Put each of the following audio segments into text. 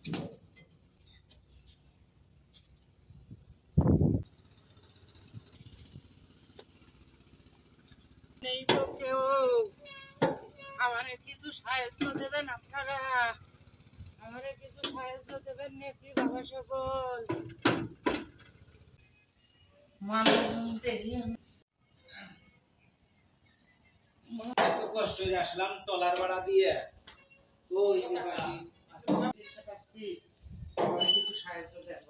নেই তো কেউ, আমারে কিছু সাহায্য দেবেন আপনারা, আমারে কিছু সাহায্য দেবেন নাকি বাবা সকল? কষ্ট করে আসলাম টলার ভাড়া দিয়ে, তো কিছু সাহায্য দেন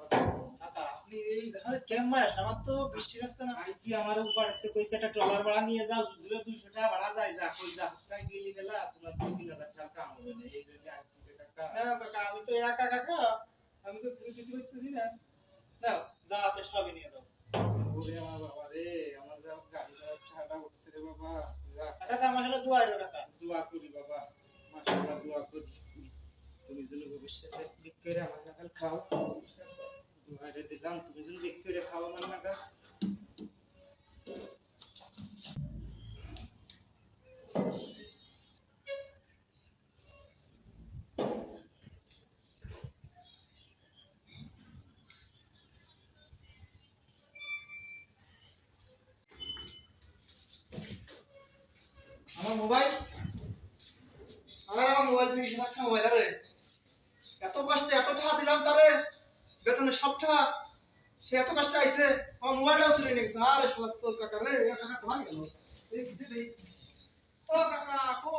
আপনি এই কেমন আমার তো বৃষ্টি হচ্ছে না। আইছি আমার উপর একটা কইছে একটা ট্রলার ভাড়া নিয়ে যাও, দিলে 200 টাকা ভাড়া যায়, যা কই জাহাজটাই গেলি গেলা তোমার 3000 টাকা কাম হবে না, এই জন্য আইছি টাকা। হ্যাঁ কাকা, আমি তো একা কাকা, আমি তো কিছু কিছু করতেছি না। দাও যা আছে সবই নিয়ে দাও। ওরে আমার বাবা রে, আমার যা গাড়ি যাওয়ার টাকাটা উঠছে রে বাবা, যা কাকা আমার সাথে দোয়া করো কাকা। দোয়া করি বাবা, মাশাআল্লাহ দোয়া করি, তুমি যেন ভবিষ্যতে ঠিক করে আমার নাগাল খাও, দোয়ারে দিলাম তুমি যেন ঠিক করে খাও আমার নাগাল। আমার মোবাইল, আমার মোবাইল দিয়ে সমস্যা, মোবাইল আরে এত কষ্টে এত টাকা দিলাম তারে, বেতনে সব টাকা, সে এত কষ্ট আইছে, আমার মোবাইলটাও চুরি নিয়ে গেছে। আরে সোলা চোর কাকা রে, কাকা কোথায় গেল? এই বুঝে দেই। ও কাকা কো